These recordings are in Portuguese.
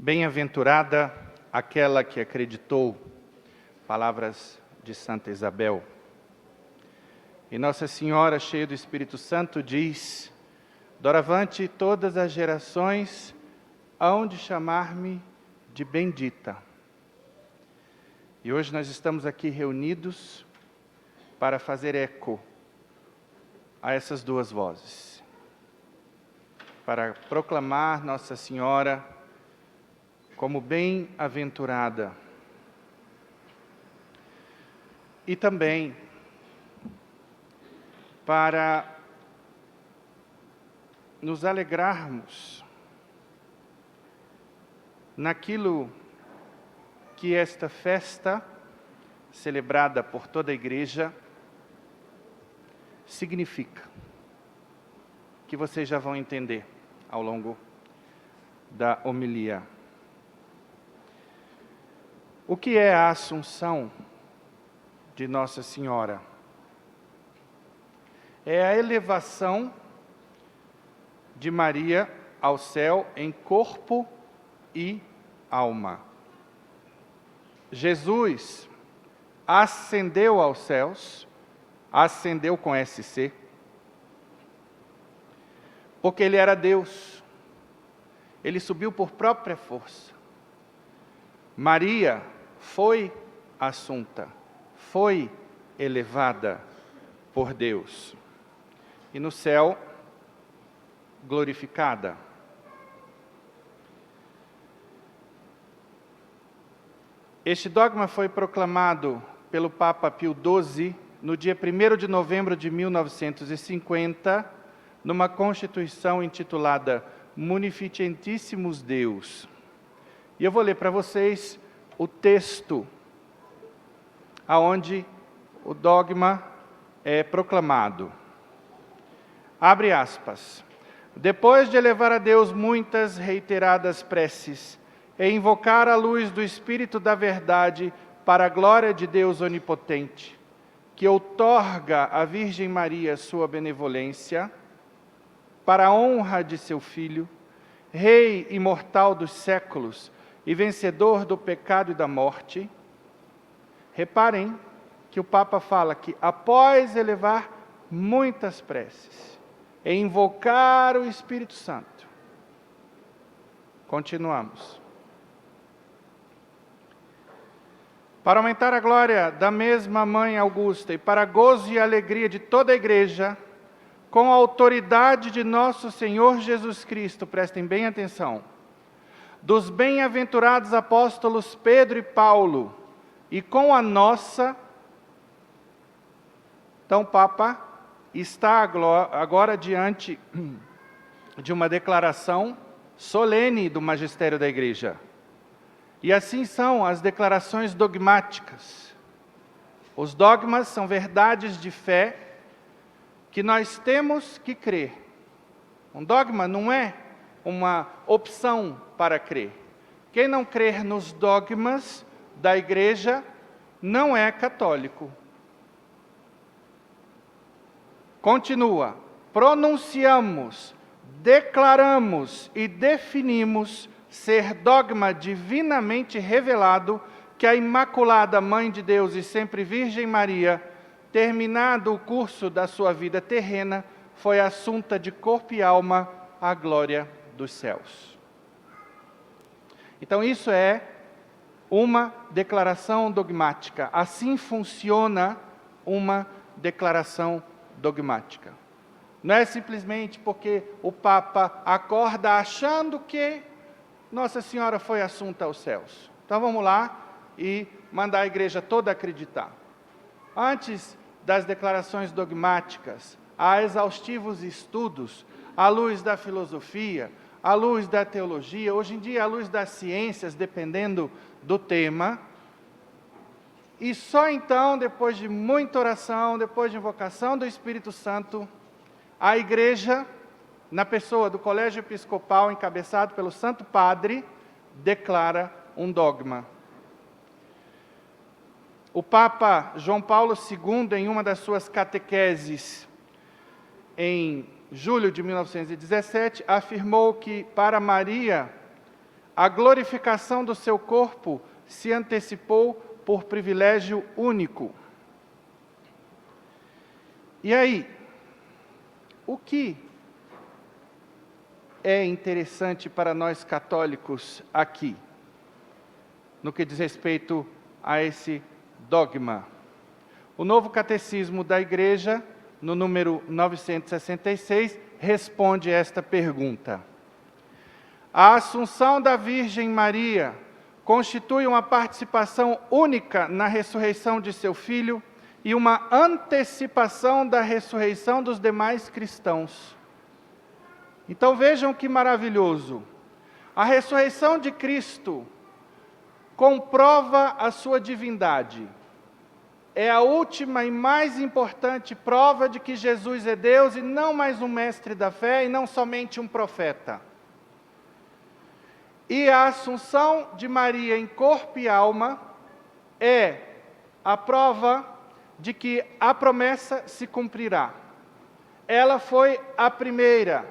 Bem-aventurada aquela que acreditou, palavras de Santa Isabel. E Nossa Senhora, cheia do Espírito Santo, diz: doravante todas as gerações hão de chamar-me de bendita. E hoje nós estamos aqui reunidos para fazer eco a essas duas vozes, para proclamar Nossa Senhora como bem-aventurada. E também para nos alegrarmos naquilo que esta festa, celebrada por toda a Igreja, significa, que vocês já vão entender ao longo da homilia. O que é a Assunção de Nossa Senhora? É a elevação de Maria ao céu em corpo e alma. Jesus ascendeu aos céus, ascendeu com SC, porque Ele era Deus. Ele subiu por própria força. Maria foi assunta, foi elevada por Deus. E no céu, glorificada. Este dogma foi proclamado pelo Papa Pio XII no dia 1º de novembro de 1950, numa Constituição intitulada Munificentissimus Deus. E eu vou ler para vocês o texto aonde o dogma é proclamado. Abre aspas. Depois de elevar a Deus muitas reiteradas preces e invocar a luz do Espírito da Verdade para a glória de Deus Onipotente, que outorga à Virgem Maria sua benevolência, para a honra de seu Filho, Rei imortal dos séculos e vencedor do pecado e da morte. Reparem que o Papa fala que após elevar muitas preces e invocar o Espírito Santo, continuamos. Para aumentar a glória da mesma Mãe Augusta e para gozo e alegria de toda a Igreja, com a autoridade de nosso Senhor Jesus Cristo, prestem bem atenção, dos bem-aventurados apóstolos Pedro e Paulo, e com a nossa. Então, o Papa está agora diante de uma declaração solene do magistério da Igreja. E assim são as declarações dogmáticas. Os dogmas são verdades de fé que nós temos que crer. Um dogma não é uma opção para crer. Quem não crer nos dogmas da Igreja não é católico. Continua. Pronunciamos, declaramos e definimos ser dogma divinamente revelado que a Imaculada Mãe de Deus e sempre Virgem Maria, terminado o curso da sua vida terrena, foi assunta de corpo e alma à glória dos céus. Então isso é uma declaração dogmática. Assim funciona uma declaração dogmática. Não é simplesmente porque o Papa acorda achando que Nossa Senhora foi assunta aos céus. Então vamos lá e mandar a Igreja toda acreditar. Antes das declarações dogmáticas, há exaustivos estudos à luz da filosofia, à luz da teologia, hoje em dia à luz das ciências, dependendo do tema. E só então, depois de muita oração, depois de invocação do Espírito Santo, a Igreja, na pessoa do Colégio Episcopal, encabeçado pelo Santo Padre, declara um dogma. O Papa João Paulo II, em uma das suas catequeses, em julho de 1917, afirmou que, para Maria, a glorificação do seu corpo se antecipou por privilégio único. E aí, o que é interessante para nós católicos aqui, no que diz respeito a esse dogma? O Novo Catecismo da Igreja, no número 966, responde esta pergunta. A Assunção da Virgem Maria constitui uma participação única na ressurreição de seu Filho e uma antecipação da ressurreição dos demais cristãos. Então vejam que maravilhoso. A ressurreição de Cristo comprova a sua divindade. É a última e mais importante prova de que Jesus é Deus e não mais um mestre da fé e não somente um profeta. E a Assunção de Maria em corpo e alma é a prova de que a promessa se cumprirá. Ela foi a primeira,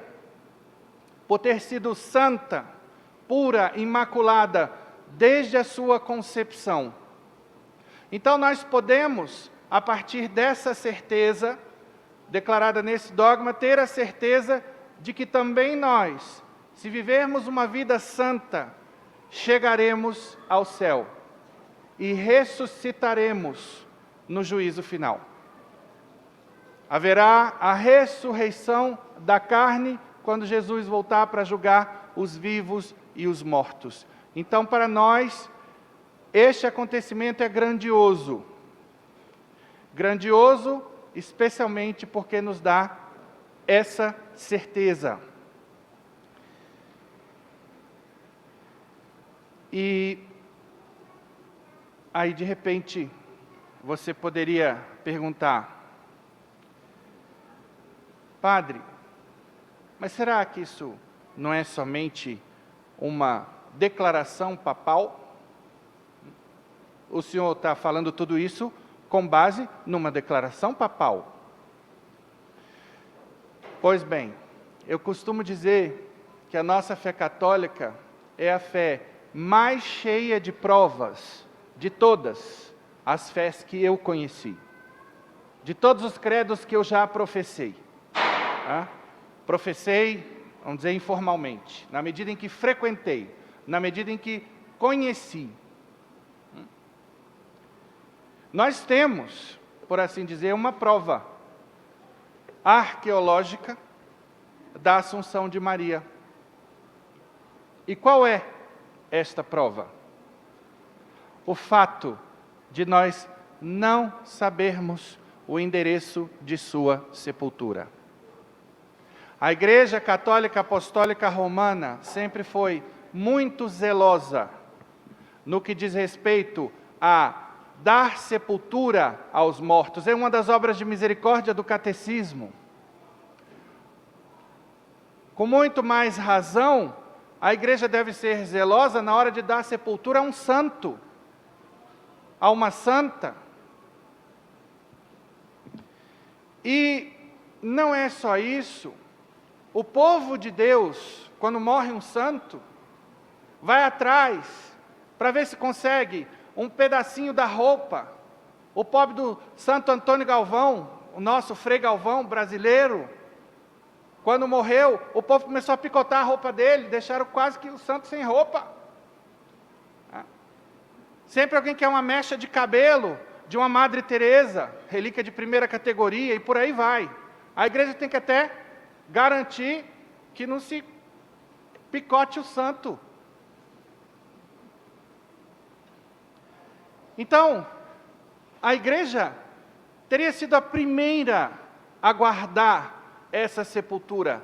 por ter sido santa, pura, imaculada, desde a sua concepção. Então nós podemos, a partir dessa certeza, declarada nesse dogma, ter a certeza de que também nós, se vivermos uma vida santa, chegaremos ao céu e ressuscitaremos no juízo final. Haverá a ressurreição da carne quando Jesus voltar para julgar os vivos e os mortos. Então, para nós, este acontecimento é grandioso. Grandioso, especialmente porque nos dá essa certeza. E aí, de repente, você poderia perguntar, Padre, mas será que isso não é somente uma declaração papal? O senhor está falando tudo isso com base numa declaração papal. Pois bem, eu costumo dizer que a nossa fé católica é a fé mais cheia de provas de todas as fés que eu conheci, de todos os credos que eu já professei. Professei, vamos dizer, informalmente, na medida em que frequentei, na medida em que conheci. Nós temos, por assim dizer, uma prova arqueológica da Assunção de Maria. E qual é esta prova? O fato de nós não sabermos o endereço de sua sepultura. A Igreja Católica Apostólica Romana sempre foi muito zelosa no que diz respeito a dar sepultura aos mortos. É uma das obras de misericórdia do catecismo. Com muito mais razão, a igreja deve ser zelosa na hora de dar sepultura a um santo, a uma santa. E não é só isso. O povo de Deus, quando morre um santo, vai atrás para ver se consegue um pedacinho da roupa. O pobre do Santo Antônio Galvão, o nosso Frei Galvão brasileiro, quando morreu, o povo começou a picotar a roupa dele, deixaram quase que o santo sem roupa. Sempre alguém quer uma mecha de cabelo de uma Madre Teresa, relíquia de primeira categoria, e por aí vai. A igreja tem que até garantir que não se picote o santo. Então, a igreja teria sido a primeira a guardar essa sepultura,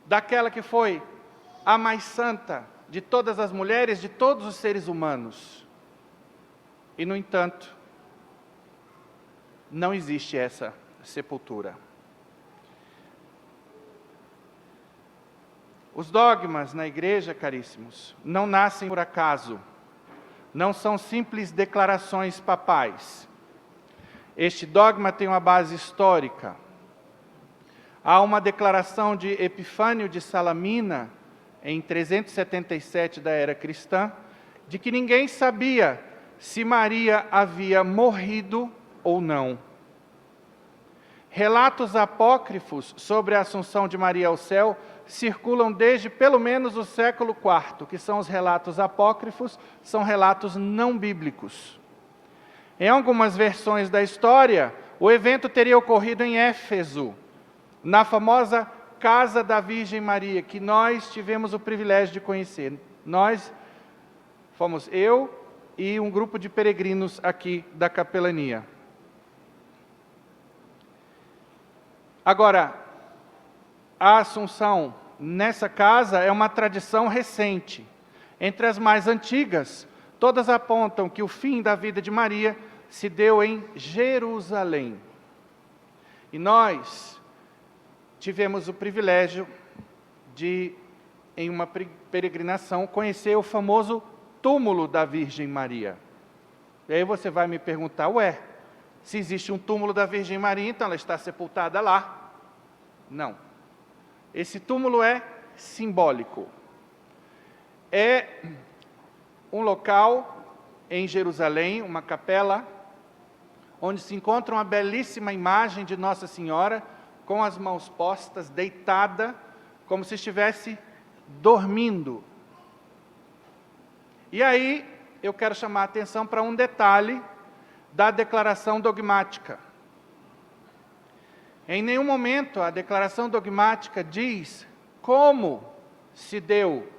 daquela que foi a mais santa de todas as mulheres, de todos os seres humanos. E, no entanto, não existe essa sepultura. Os dogmas na igreja, caríssimos, não nascem por acaso. Não são simples declarações papais. Este dogma tem uma base histórica. Há uma declaração de Epifânio de Salamina, em 377 da era cristã, de que ninguém sabia se Maria havia morrido ou não. Relatos apócrifos sobre a assunção de Maria ao céu circulam desde pelo menos o século IV, que são os relatos apócrifos, são relatos não bíblicos. Em algumas versões da história, o evento teria ocorrido em Éfeso, na famosa Casa da Virgem Maria, que nós tivemos o privilégio de conhecer. Nós fomos eu e um grupo de peregrinos aqui da capelania. Agora, a Assunção nessa casa é uma tradição recente. Entre as mais antigas, todas apontam que o fim da vida de Maria se deu em Jerusalém. E nós tivemos o privilégio de, em uma peregrinação, conhecer o famoso túmulo da Virgem Maria. E aí você vai me perguntar, se existe um túmulo da Virgem Maria, então ela está sepultada lá? Não. Esse túmulo é simbólico. É um local em Jerusalém, uma capela, onde se encontra uma belíssima imagem de Nossa Senhora, com as mãos postas, deitada, como se estivesse dormindo. E aí, eu quero chamar a atenção para um detalhe da declaração dogmática. Em nenhum momento a declaração dogmática diz como se deu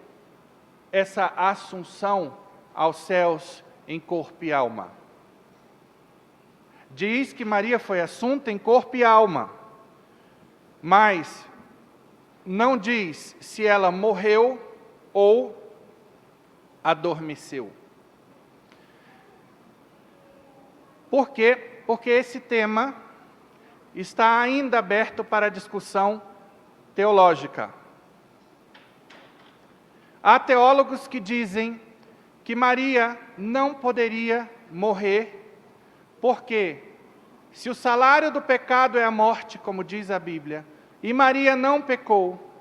essa assunção aos céus em corpo e alma. Diz que Maria foi assunta em corpo e alma, mas não diz se ela morreu ou adormeceu. Por quê? Porque esse tema está ainda aberto para discussão teológica. Há teólogos que dizem que Maria não poderia morrer, porque se o salário do pecado é a morte, como diz a Bíblia, e Maria não pecou,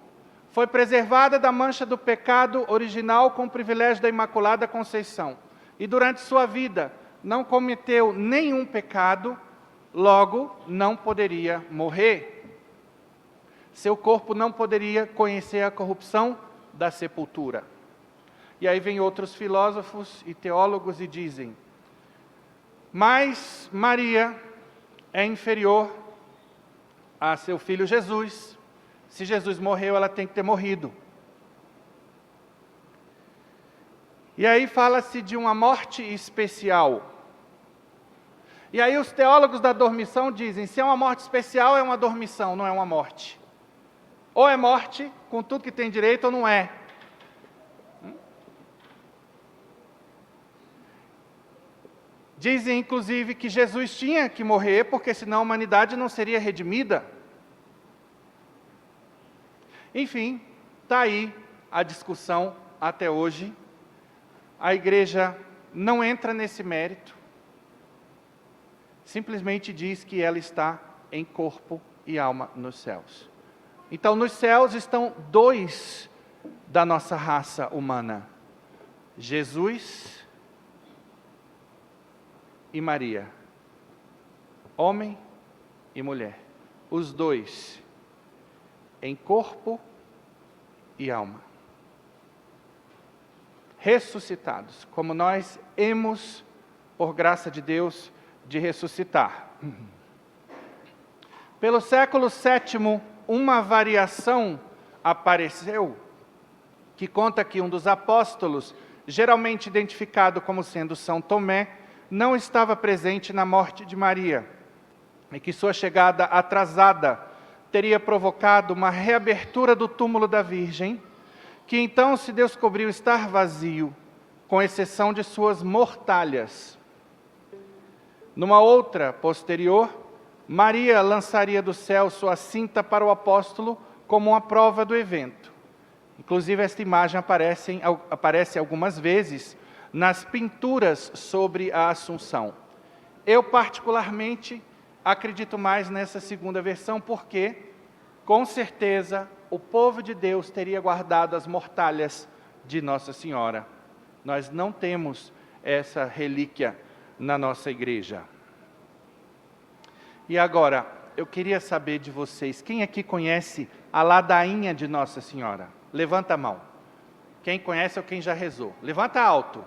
foi preservada da mancha do pecado original com o privilégio da Imaculada Conceição, e durante sua vida não cometeu nenhum pecado, logo não poderia morrer. Seu corpo não poderia conhecer a corrupção da sepultura. E aí vem outros filósofos e teólogos e dizem, mas Maria é inferior a seu filho Jesus. Se Jesus morreu, ela tem que ter morrido. E aí fala-se de uma morte especial. E aí os teólogos da dormição dizem, se é uma morte especial, é uma dormição, não é uma morte. Ou é morte, com tudo que tem direito, ou não é. Dizem, inclusive, que Jesus tinha que morrer, porque senão a humanidade não seria redimida. Enfim, está aí a discussão até hoje. A igreja não entra nesse mérito. Simplesmente diz que ela está em corpo e alma nos céus. Então, nos céus estão dois da nossa raça humana. Jesus e Maria. Homem e mulher. Os dois em corpo e alma. Ressuscitados, como nós hemos, por graça de Deus, de ressuscitar. Pelo século VII, uma variação apareceu, que conta que um dos apóstolos, geralmente identificado como sendo São Tomé, não estava presente na morte de Maria, e que sua chegada atrasada teria provocado uma reabertura do túmulo da Virgem, que então se descobriu estar vazio, com exceção de suas mortalhas. Numa outra, posterior, Maria lançaria do céu sua cinta para o apóstolo como uma prova do evento. Inclusive, esta imagem aparece algumas vezes nas pinturas sobre a Assunção. Eu, particularmente, acredito mais nessa segunda versão, porque, com certeza, o povo de Deus teria guardado as mortalhas de Nossa Senhora. Nós não temos essa relíquia na nossa igreja. E agora, eu queria saber de vocês, quem aqui conhece a ladainha de Nossa Senhora? Levanta a mão. Quem conhece ou quem já rezou? Levanta alto.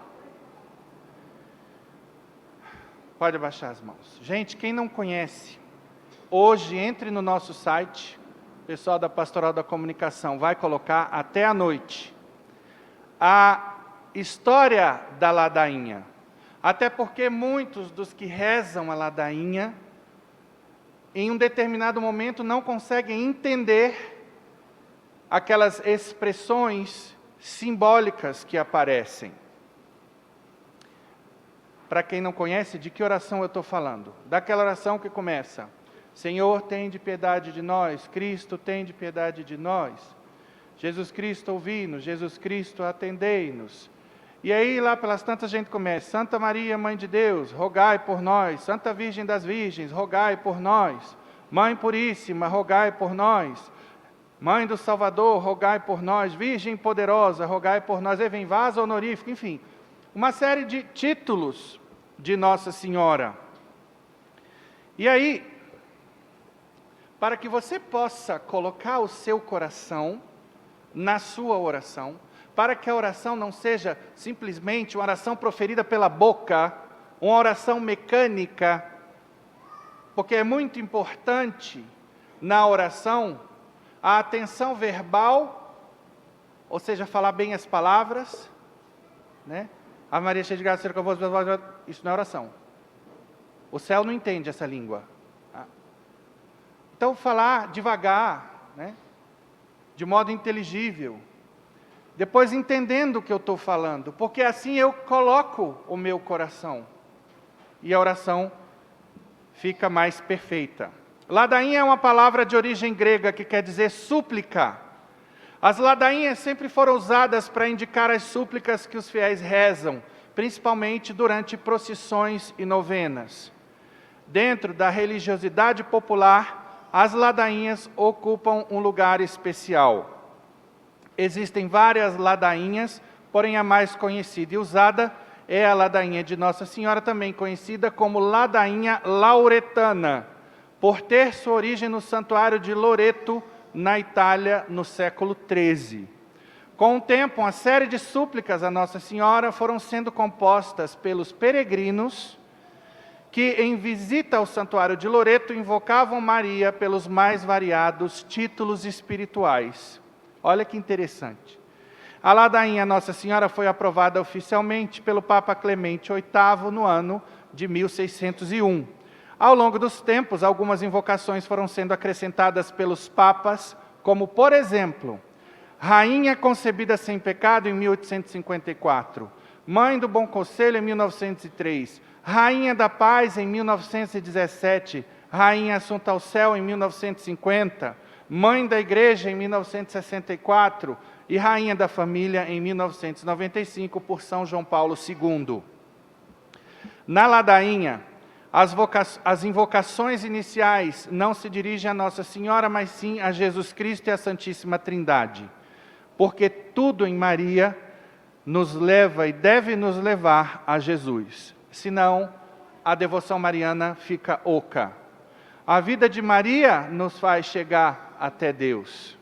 Pode abaixar as mãos. Gente, quem não conhece, hoje entre no nosso site, o pessoal da Pastoral da Comunicação vai colocar até a noite a história da ladainha. Até porque muitos dos que rezam a ladainha, em um determinado momento não conseguem entender aquelas expressões simbólicas que aparecem. Para quem não conhece, de que oração eu estou falando? Daquela oração que começa: Senhor, tende piedade de nós, Cristo, tende piedade de nós, Jesus Cristo, ouvi-nos, Jesus Cristo, atendei-nos. E aí, lá pelas tantas, a gente começa: Santa Maria, Mãe de Deus, rogai por nós. Santa Virgem das Virgens, rogai por nós. Mãe Puríssima, rogai por nós. Mãe do Salvador, rogai por nós. Virgem Poderosa, rogai por nós. E vem vaso honorífico, enfim, uma série de títulos de Nossa Senhora. E aí, para que você possa colocar o seu coração na sua oração, para que a oração não seja simplesmente uma oração proferida pela boca, uma oração mecânica, porque é muito importante na oração a atenção verbal, ou seja, falar bem as palavras, né? A Maria cheia de graça, ser convosco, isso não é oração. O céu não entende essa língua. Então, falar devagar, né? De modo inteligível. Depois entendendo o que eu estou falando, porque assim eu coloco o meu coração. E a oração fica mais perfeita. Ladainha é uma palavra de origem grega que quer dizer súplica. As ladainhas sempre foram usadas para indicar as súplicas que os fiéis rezam, principalmente durante procissões e novenas. Dentro da religiosidade popular, as ladainhas ocupam um lugar especial. Existem várias ladainhas, porém a mais conhecida e usada é a ladainha de Nossa Senhora, também conhecida como ladainha lauretana, por ter sua origem no santuário de Loreto, na Itália, no século XIII. Com o tempo, uma série de súplicas a Nossa Senhora foram sendo compostas pelos peregrinos que, em visita ao santuário de Loreto, invocavam Maria pelos mais variados títulos espirituais. Olha que interessante. A ladainha Nossa Senhora foi aprovada oficialmente pelo Papa Clemente VIII no ano de 1601. Ao longo dos tempos, algumas invocações foram sendo acrescentadas pelos papas, como, por exemplo, Rainha concebida sem pecado, em 1854, Mãe do Bom Conselho, em 1903, Rainha da Paz, em 1917, Rainha Assunta ao Céu, em 1950, Mãe da Igreja, em 1964, e Rainha da Família, em 1995, por São João Paulo II. Na ladainha, as invocações iniciais não se dirigem a Nossa Senhora, mas sim a Jesus Cristo e a Santíssima Trindade, porque tudo em Maria nos leva e deve nos levar a Jesus. Senão, a devoção mariana fica oca. A vida de Maria nos faz chegar até Deus.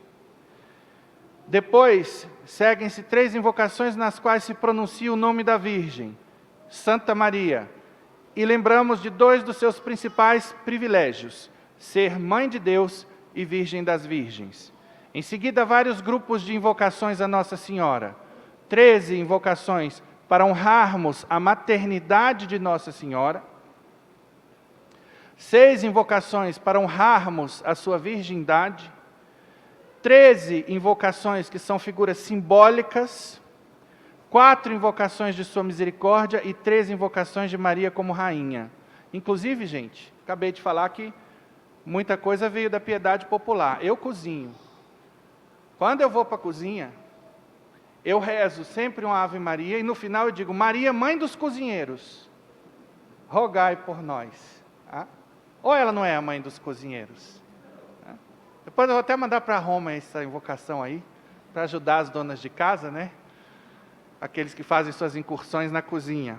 Depois, seguem-se 3 invocações nas quais se pronuncia o nome da Virgem, Santa Maria. E lembramos de 2 dos seus principais privilégios: ser Mãe de Deus e Virgem das Virgens. Em seguida, vários grupos de invocações a Nossa Senhora. 13 invocações para honrarmos a maternidade de Nossa Senhora. 6 invocações para honrarmos a sua virgindade. 13 invocações que são figuras simbólicas. 4 invocações de sua misericórdia e 3 invocações de Maria como rainha. Inclusive, gente, acabei de falar que muita coisa veio da piedade popular. Eu cozinho. Quando eu vou para a cozinha, eu rezo sempre uma Ave Maria e no final eu digo: Maria, Mãe dos cozinheiros, rogai por nós. Ou ela não é a mãe dos cozinheiros? Depois eu vou até mandar para Roma essa invocação aí, para ajudar as donas de casa, né? Aqueles que fazem suas incursões na cozinha.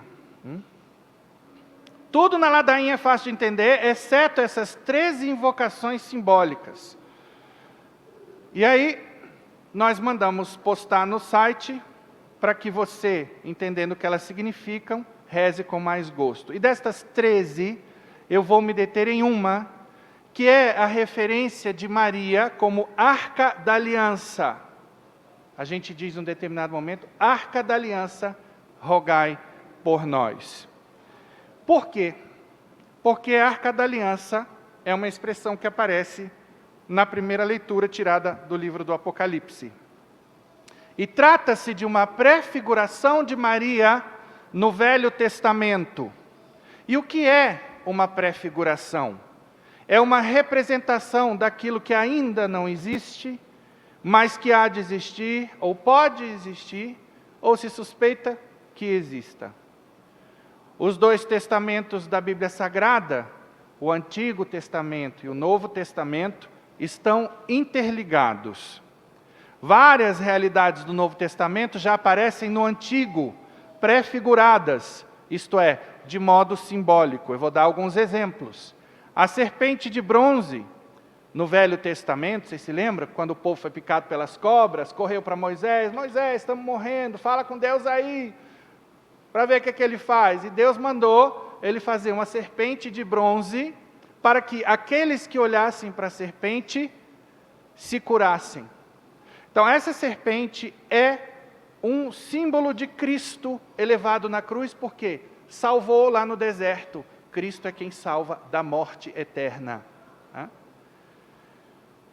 Tudo na ladainha é fácil de entender, exceto essas 13 invocações simbólicas. E aí, nós mandamos postar no site, para que você, entendendo o que elas significam, reze com mais gosto. E destas 13, eu vou me deter em uma, que é a referência de Maria como Arca da Aliança. A gente diz em um determinado momento, Arca da Aliança, rogai por nós. Por quê? Porque a Arca da Aliança é uma expressão que aparece na primeira leitura tirada do livro do Apocalipse. E trata-se de uma prefiguração de Maria no Velho Testamento. E o que é uma prefiguração? É uma representação daquilo que ainda não existe, mas que há de existir, ou pode existir, ou se suspeita que exista. Os dois testamentos da Bíblia Sagrada, o Antigo Testamento e o Novo Testamento, estão interligados. Várias realidades do Novo Testamento já aparecem no Antigo, prefiguradas, isto é, de modo simbólico. Eu vou dar alguns exemplos. A serpente de bronze, no Velho Testamento, vocês se lembram? Quando o povo foi picado pelas cobras, correu para Moisés, Moisés, estamos morrendo, fala com Deus aí, para ver o que ele faz. E Deus mandou ele fazer uma serpente de bronze, para que aqueles que olhassem para a serpente se curassem. Então essa serpente é um símbolo de Cristo elevado na cruz, porque salvou lá no deserto. Cristo é quem salva da morte eterna.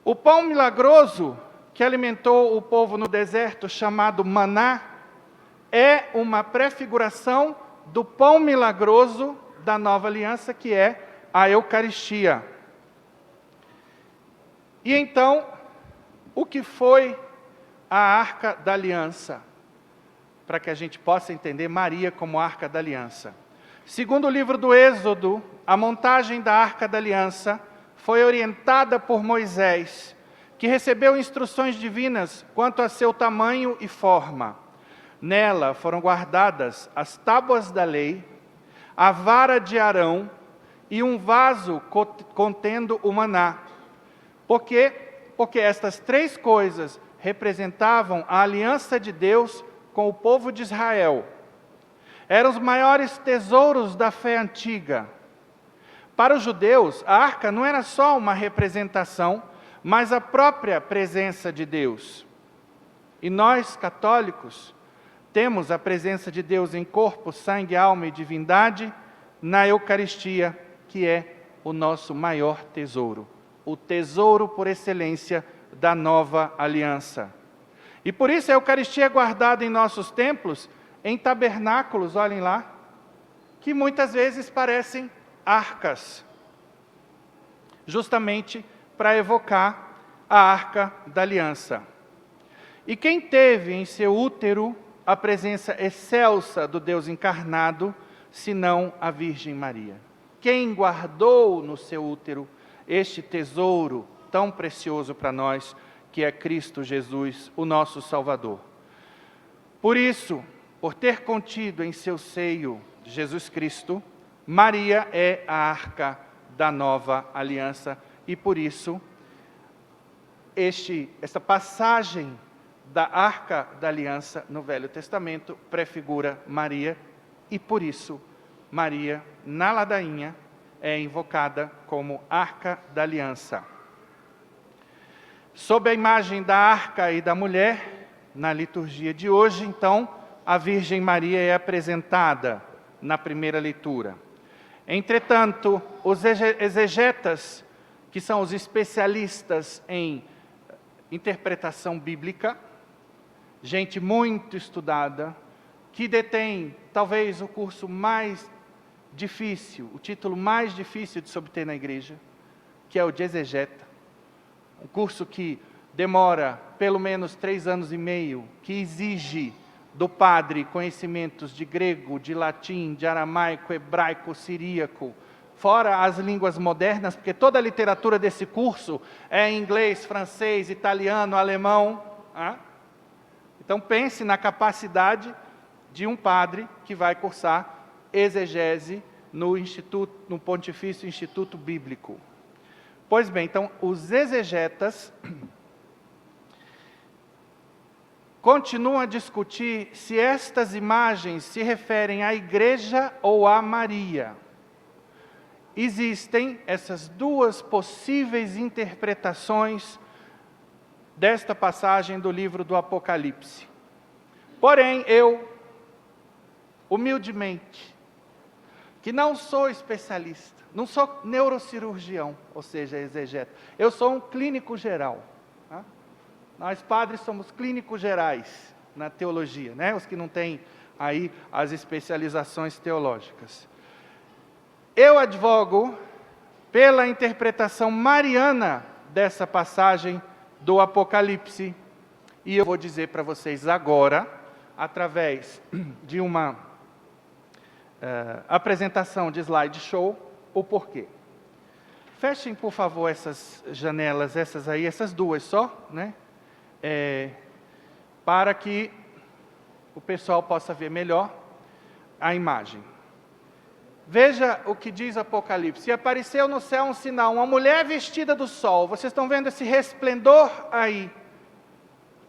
O pão milagroso que alimentou o povo no deserto, chamado maná, é uma prefiguração do pão milagroso da nova aliança, que é a Eucaristia. E então, o que foi a Arca da Aliança? Para que a gente possa entender Maria como Arca da Aliança. Segundo o livro do Êxodo, a montagem da Arca da Aliança foi orientada por Moisés, que recebeu instruções divinas quanto a seu tamanho e forma. Nela foram guardadas as tábuas da lei, a vara de Arão e um vaso contendo o maná. Por quê? Porque estas três coisas representavam a aliança de Deus com o povo de Israel. Eram os maiores tesouros da fé antiga. Para os judeus, a arca não era só uma representação, mas a própria presença de Deus. E nós, católicos, temos a presença de Deus em corpo, sangue, alma e divindade na Eucaristia, que é o nosso maior tesouro. O tesouro por excelência da nova aliança. E por isso a Eucaristia é guardada em nossos templos, em tabernáculos, olhem lá, que muitas vezes parecem arcas, justamente para evocar a Arca da Aliança. E quem teve em seu útero a presença excelsa do Deus encarnado, senão a Virgem Maria? Quem guardou no seu útero este tesouro tão precioso para nós, que é Cristo Jesus, o nosso Salvador? Por isso, por ter contido em seu seio Jesus Cristo, Maria é a arca da nova aliança, e por isso, esta passagem da arca da aliança no Velho Testamento prefigura Maria, e por isso, Maria, na ladainha, é invocada como arca da aliança. Sob a imagem da arca e da mulher, na liturgia de hoje, então, a Virgem Maria é apresentada na primeira leitura. Entretanto, os exegetas, que são os especialistas em interpretação bíblica, gente muito estudada, que detém talvez o curso mais difícil, o título mais difícil de se obter na igreja, que é o de exegeta, um curso que demora pelo menos 3 anos e meio, que exige do padre conhecimentos de grego, de latim, de aramaico, hebraico, siríaco, fora as línguas modernas, porque toda a literatura desse curso é em inglês, francês, italiano, alemão. Então pense na capacidade de um padre que vai cursar exegese no Pontifício Instituto Bíblico. Pois bem, então os exegetas continuam a discutir se estas imagens se referem à Igreja ou a Maria. Existem essas duas possíveis interpretações desta passagem do livro do Apocalipse. Porém, eu, humildemente, que não sou especialista, não sou neurocirurgião, ou seja, exegeta, eu sou um clínico geral. Nós padres somos clínicos gerais na teologia, né? Os que não têm aí as especializações teológicas. Eu advogo pela interpretação mariana dessa passagem do Apocalipse, e eu vou dizer para vocês agora, através de uma apresentação de slideshow, o porquê. Fechem, por favor, essas janelas, essas duas só, né? Para que o pessoal possa ver melhor a imagem. Veja o que diz Apocalipse. E apareceu no céu um sinal, uma mulher vestida do sol. Vocês estão vendo esse resplendor aí,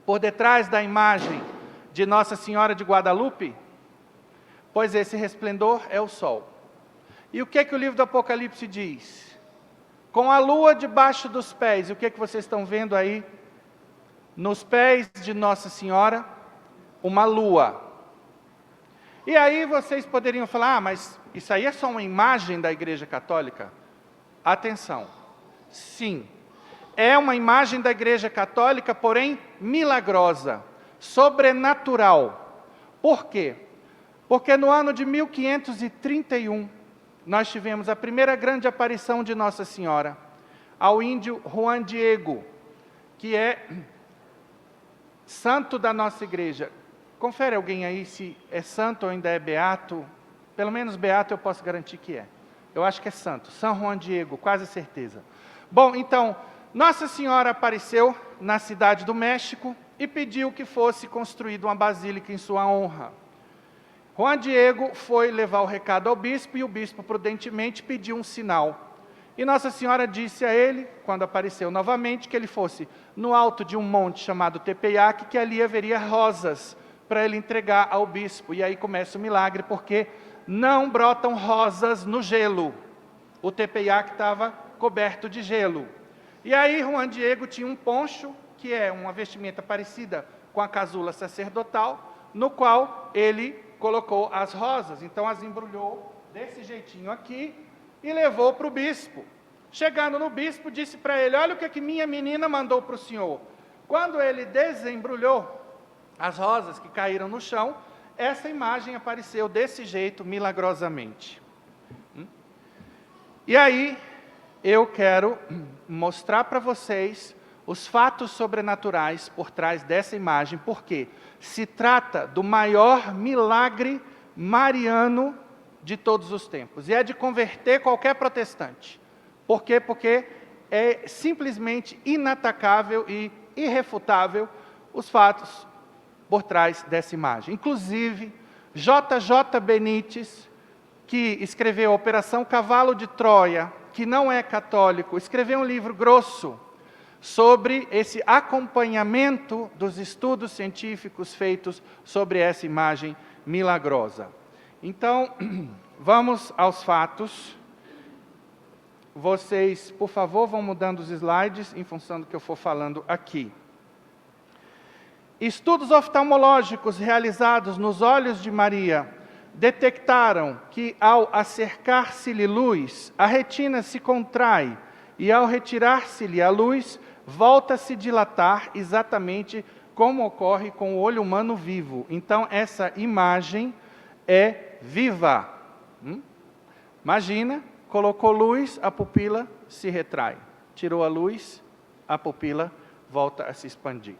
por detrás da imagem de Nossa Senhora de Guadalupe? Pois esse resplendor é o sol. E o que o livro do Apocalipse diz? Com a lua debaixo dos pés. E o que vocês estão vendo aí? Nos pés de Nossa Senhora, uma lua. E aí vocês poderiam falar, mas isso aí é só uma imagem da Igreja Católica? Atenção, sim, é uma imagem da Igreja Católica, porém milagrosa, sobrenatural. Por quê? Porque no ano de 1531, nós tivemos a primeira grande aparição de Nossa Senhora, ao índio Juan Diego, que é santo da nossa igreja. Confere alguém aí se é santo ou ainda é beato. Pelo menos beato eu posso garantir que é. Eu acho que é santo. São Juan Diego, quase certeza. Bom, então, Nossa Senhora apareceu na cidade do México e pediu que fosse construída uma basílica em sua honra. Juan Diego foi levar o recado ao bispo e o bispo prudentemente pediu um sinal. E Nossa Senhora disse a ele, quando apareceu novamente, que ele fosse no alto de um monte chamado Tepeyac, que ali haveria rosas para ele entregar ao bispo. E aí começa o milagre, porque não brotam rosas no gelo. O Tepeyac estava coberto de gelo. E aí Juan Diego tinha um poncho, que é uma vestimenta parecida com a casula sacerdotal, no qual ele colocou as rosas. Então as embrulhou desse jeitinho aqui e levou para o bispo. Chegando no bispo, disse para ele, olha o que minha menina mandou para o senhor. Quando ele desembrulhou as rosas que caíram no chão, essa imagem apareceu desse jeito, milagrosamente. E aí, eu quero mostrar para vocês os fatos sobrenaturais por trás dessa imagem, porque se trata do maior milagre mariano de todos os tempos, e é de converter qualquer protestante. Por quê? Porque é simplesmente inatacável e irrefutável os fatos por trás dessa imagem. Inclusive, J.J. Benítez, que escreveu a Operação Cavalo de Troia, que não é católico, escreveu um livro grosso sobre esse acompanhamento dos estudos científicos feitos sobre essa imagem milagrosa. Então, vamos aos fatos. Vocês, por favor, vão mudando os slides em função do que eu for falando aqui. Estudos oftalmológicos realizados nos olhos de Maria detectaram que, ao acercar-se-lhe luz, a retina se contrai e, ao retirar-se-lhe a luz, volta a se dilatar exatamente como ocorre com o olho humano vivo. Então, essa imagem é viva. Imagina, colocou luz, a pupila se retrai. Tirou a luz, a pupila volta a se expandir.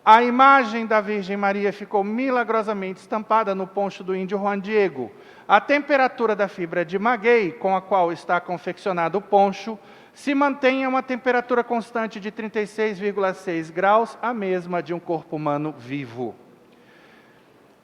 A imagem da Virgem Maria ficou milagrosamente estampada no poncho do índio Juan Diego. A temperatura da fibra de maguey, com a qual está confeccionado o poncho, se mantém a uma temperatura constante de 36,6 graus, a mesma de um corpo humano vivo.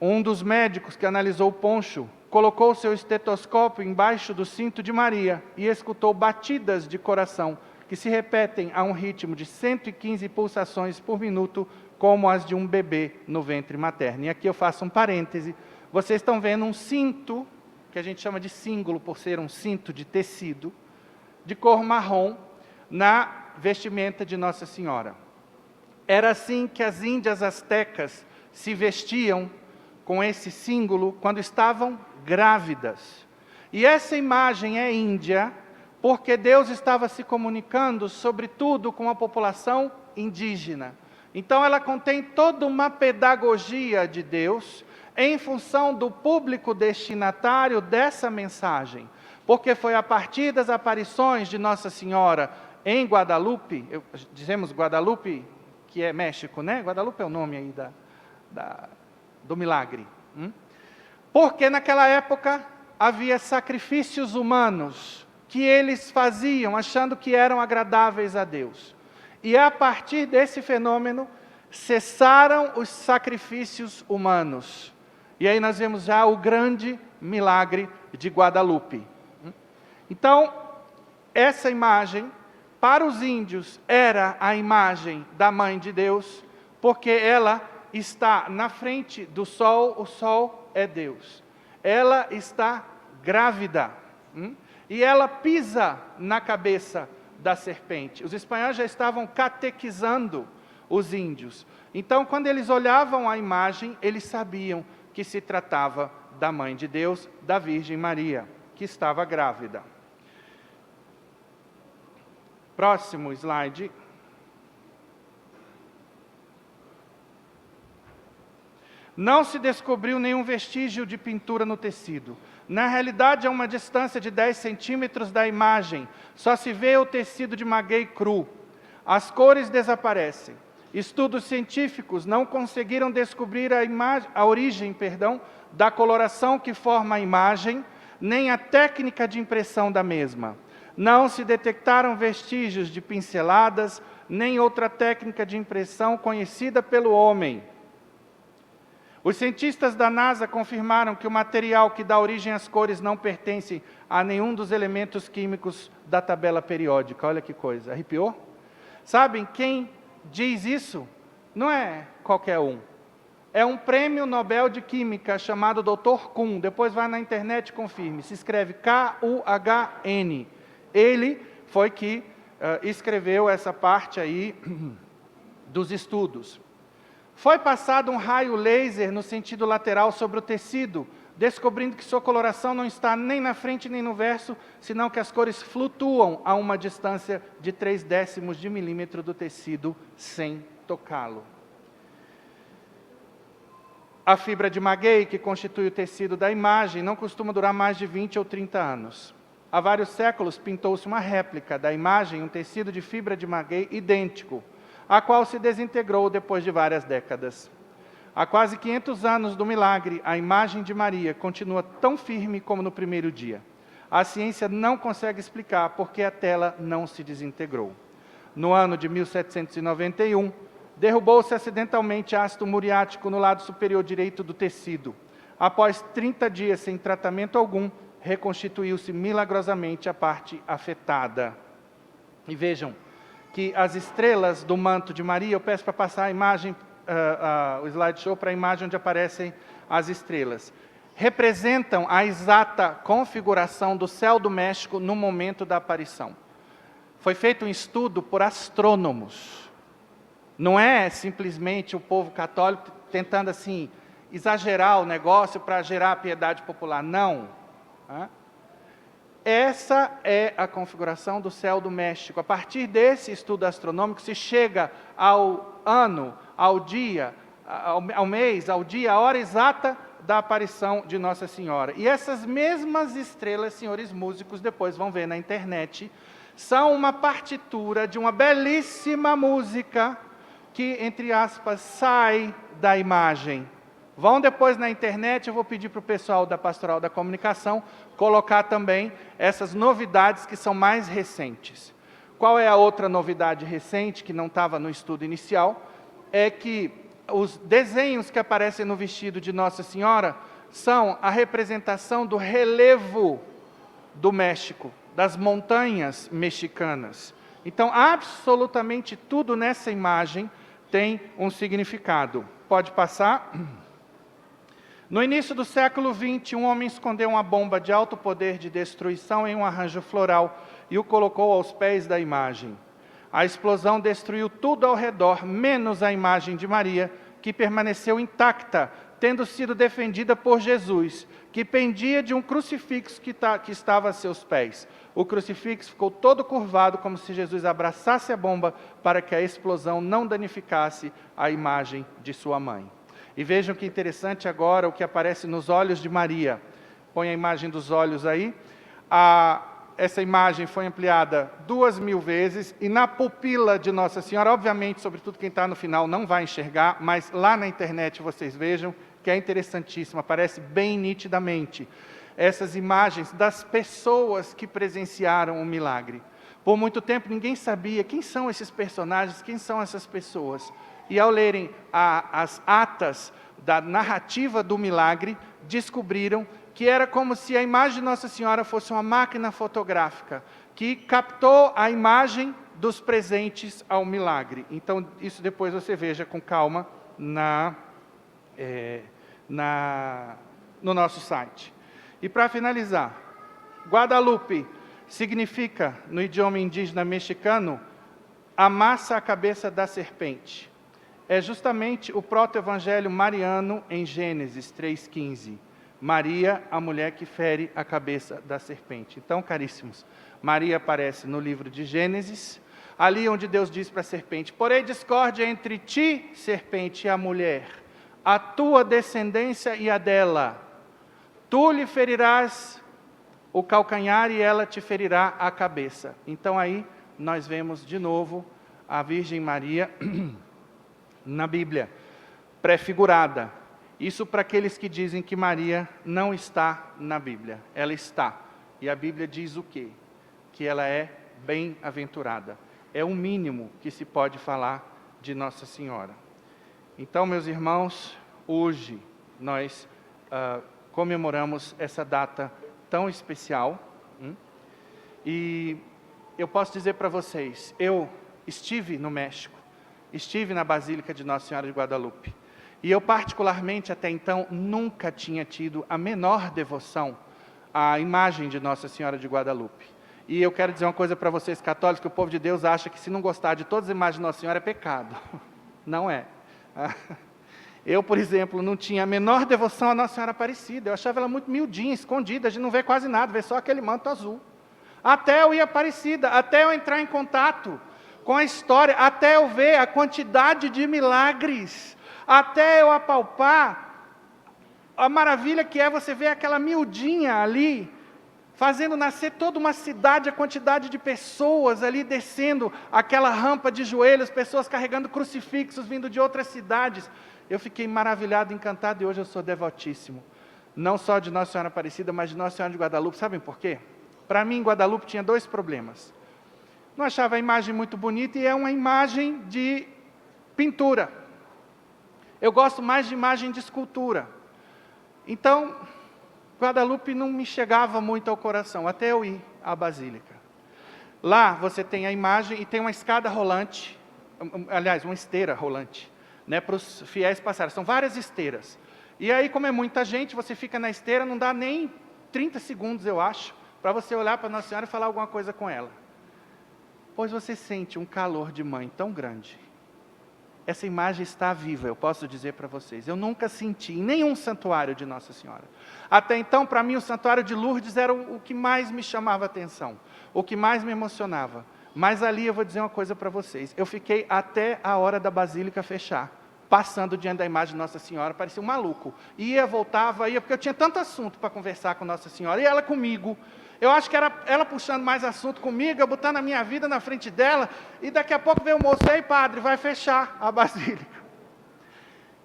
Um dos médicos que analisou o poncho colocou seu estetoscópio embaixo do cinto de Maria e escutou batidas de coração que se repetem a um ritmo de 115 pulsações por minuto, como as de um bebê no ventre materno. E aqui eu faço um parêntese. Vocês estão vendo um cinto, que a gente chama de cíngulo, por ser um cinto de tecido, de cor marrom, na vestimenta de Nossa Senhora. Era assim que as índias astecas se vestiam com esse símbolo quando estavam grávidas. E essa imagem é índia porque Deus estava se comunicando, sobretudo, com a população indígena. Então ela contém toda uma pedagogia de Deus em função do público destinatário dessa mensagem. Porque foi a partir das aparições de Nossa Senhora em Guadalupe, dizemos Guadalupe, que é México, né? Guadalupe é o nome aí do milagre. Porque naquela época havia sacrifícios humanos que eles faziam achando que eram agradáveis a Deus. E a partir desse fenômeno, cessaram os sacrifícios humanos. E aí nós vemos já o grande milagre de Guadalupe. Então, essa imagem, para os índios, era a imagem da Mãe de Deus, porque ela está na frente do sol, o sol é Deus. Ela está grávida, e ela pisa na cabeça da serpente. Os espanhóis já estavam catequizando os índios. Então, quando eles olhavam a imagem, eles sabiam que se tratava da Mãe de Deus, da Virgem Maria, que estava grávida. Próximo slide. Não se descobriu nenhum vestígio de pintura no tecido. Na realidade, a uma distância de 10 centímetros da imagem, só se vê o tecido de maguey cru. As cores desaparecem. Estudos científicos não conseguiram descobrir a origem da coloração que forma a imagem, nem a técnica de impressão da mesma. Não se detectaram vestígios de pinceladas, nem outra técnica de impressão conhecida pelo homem. Os cientistas da NASA confirmaram que o material que dá origem às cores não pertence a nenhum dos elementos químicos da tabela periódica. Olha que coisa, arrepiou? Sabem quem diz isso? Não é qualquer um. É um prêmio Nobel de Química chamado Dr. Kuhn. Depois vai na internet e confirme. Se escreve K-U-H-N. Ele foi que escreveu essa parte aí dos estudos. Foi passado um raio laser no sentido lateral sobre o tecido, descobrindo que sua coloração não está nem na frente nem no verso, senão que as cores flutuam a uma distância de 0,3 de milímetro do tecido, sem tocá-lo. A fibra de maguey, que constitui o tecido da imagem, não costuma durar mais de 20 ou 30 anos. Há vários séculos pintou-se uma réplica da imagem, um tecido de fibra de maguey idêntico, a qual se desintegrou depois de várias décadas. Há quase 500 anos do milagre, a imagem de Maria continua tão firme como no primeiro dia. A ciência não consegue explicar por que a tela não se desintegrou. No ano de 1791, derrubou-se acidentalmente ácido muriático no lado superior direito do tecido. Após 30 dias sem tratamento algum, reconstituiu-se milagrosamente a parte afetada. E vejam que as estrelas do manto de Maria, eu peço para passar a imagem, o slideshow para a imagem onde aparecem as estrelas, representam a exata configuração do céu do México no momento da aparição. Foi feito um estudo por astrônomos. Não é simplesmente o povo católico tentando assim exagerar o negócio para gerar a piedade popular. Não. Essa é a configuração do céu do México. A partir desse estudo astronômico se chega ao ano, ao dia, ao mês, ao dia, a hora exata da aparição de Nossa Senhora. E essas mesmas estrelas, senhores músicos, depois vão ver na internet, são uma partitura de uma belíssima música que, entre aspas, sai da imagem. Vão depois na internet, eu vou pedir para o pessoal da Pastoral da Comunicação colocar também essas novidades que são mais recentes. Qual é a outra novidade recente, que não estava no estudo inicial? É que os desenhos que aparecem no vestido de Nossa Senhora são a representação do relevo do México, das montanhas mexicanas. Então, absolutamente tudo nessa imagem tem um significado. Pode passar? No início do século XX, um homem escondeu uma bomba de alto poder de destruição em um arranjo floral e o colocou aos pés da imagem. A explosão destruiu tudo ao redor, menos a imagem de Maria, que permaneceu intacta, tendo sido defendida por Jesus, que pendia de um crucifixo que estava a seus pés. O crucifixo ficou todo curvado, como se Jesus abraçasse a bomba, para que a explosão não danificasse a imagem de sua mãe. E vejam que interessante agora o que aparece nos olhos de Maria. Põe a imagem dos olhos aí. Essa imagem foi ampliada 2000 vezes, e na pupila de Nossa Senhora, obviamente, sobretudo quem está no final não vai enxergar, mas lá na internet vocês vejam, que é interessantíssimo, aparece bem nitidamente essas imagens das pessoas que presenciaram o milagre. Por muito tempo ninguém sabia quem são esses personagens, quem são essas pessoas. E ao lerem as atas da narrativa do milagre, descobriram que era como se a imagem de Nossa Senhora fosse uma máquina fotográfica, que captou a imagem dos presentes ao milagre. Então, isso depois você veja com calma no nosso site. E para finalizar, Guadalupe significa, no idioma indígena mexicano, amassa a cabeça da serpente. É justamente o proto-evangelho mariano em Gênesis 3,15. Maria, a mulher que fere a cabeça da serpente. Então, caríssimos, Maria aparece no livro de Gênesis, ali onde Deus diz para a serpente: porém discórdia entre ti, serpente, e a mulher, a tua descendência e a dela. Tu lhe ferirás o calcanhar e ela te ferirá a cabeça. Então aí nós vemos de novo a Virgem Maria na Bíblia, prefigurada. Isso para aqueles que dizem que Maria não está na Bíblia. Ela está. E a Bíblia diz o quê? Que ela é bem-aventurada. É o mínimo que se pode falar de Nossa Senhora. Então, meus irmãos, hoje nós comemoramos essa data tão especial. E eu posso dizer para vocês, eu estive no México, estive na Basílica de Nossa Senhora de Guadalupe, e eu particularmente até então nunca tinha tido a menor devoção à imagem de Nossa Senhora de Guadalupe. E eu quero dizer uma coisa para vocês católicos, que o povo de Deus acha que se não gostar de todas as imagens de Nossa Senhora é pecado. Não é. Eu, por exemplo, não tinha a menor devoção à Nossa Senhora Aparecida. Eu achava ela muito miudinha, escondida, a gente não vê quase nada, vê só aquele manto azul. Até eu ir Aparecida, até eu entrar em contato com a história, até eu ver a quantidade de milagres, até eu apalpar a maravilha que é você ver aquela miudinha ali, fazendo nascer toda uma cidade, a quantidade de pessoas ali descendo aquela rampa de joelhos, pessoas carregando crucifixos vindo de outras cidades. Eu fiquei maravilhado, encantado, e hoje eu sou devotíssimo. Não só de Nossa Senhora Aparecida, mas de Nossa Senhora de Guadalupe. Sabem por quê? Para mim, Guadalupe tinha dois problemas. Não achava a imagem muito bonita, e é uma imagem de pintura. Eu gosto mais de imagem de escultura. Então, Guadalupe não me chegava muito ao coração, até eu ir à Basílica. Lá você tem a imagem e tem uma escada rolante, aliás, uma esteira rolante, né, para os fiéis passarem. São várias esteiras. E aí, como é muita gente, você fica na esteira, não dá nem 30 segundos, eu acho, para você olhar para Nossa Senhora e falar alguma coisa com ela. Pois você sente um calor de mãe tão grande. Essa imagem está viva, eu posso dizer para vocês. Eu nunca senti em nenhum santuário de Nossa Senhora. Até então, para mim, o santuário de Lourdes era o que mais me chamava a atenção, o que mais me emocionava. Mas ali eu vou dizer uma coisa para vocês. Eu fiquei até a hora da Basílica fechar, passando diante da imagem de Nossa Senhora, parecia um maluco. Ia, voltava, ia, porque eu tinha tanto assunto para conversar com Nossa Senhora, e ela comigo. Eu acho que era ela puxando mais assunto comigo, eu botando a minha vida na frente dela, e daqui a pouco veio o moço: ei padre, vai fechar a basílica.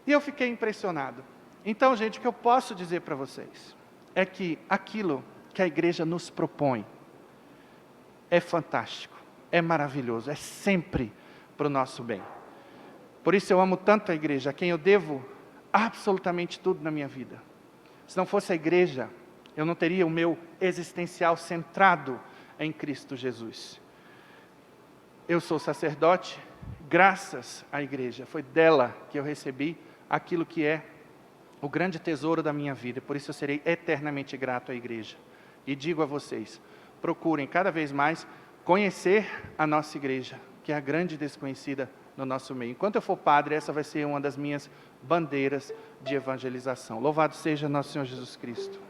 E eu fiquei impressionado. Então, gente, o que eu posso dizer para vocês é que aquilo que a igreja nos propõe é fantástico, é maravilhoso, é sempre para o nosso bem. Por isso eu amo tanto a igreja, a quem eu devo absolutamente tudo na minha vida. Se não fosse a igreja, eu não teria o meu existencial centrado em Cristo Jesus. Eu sou sacerdote graças à igreja, foi dela que eu recebi aquilo que é o grande tesouro da minha vida, por isso eu serei eternamente grato à igreja. E digo a vocês, procurem cada vez mais conhecer a nossa igreja, que é a grande desconhecida no nosso meio. Enquanto eu for padre, essa vai ser uma das minhas bandeiras de evangelização. Louvado seja nosso Senhor Jesus Cristo.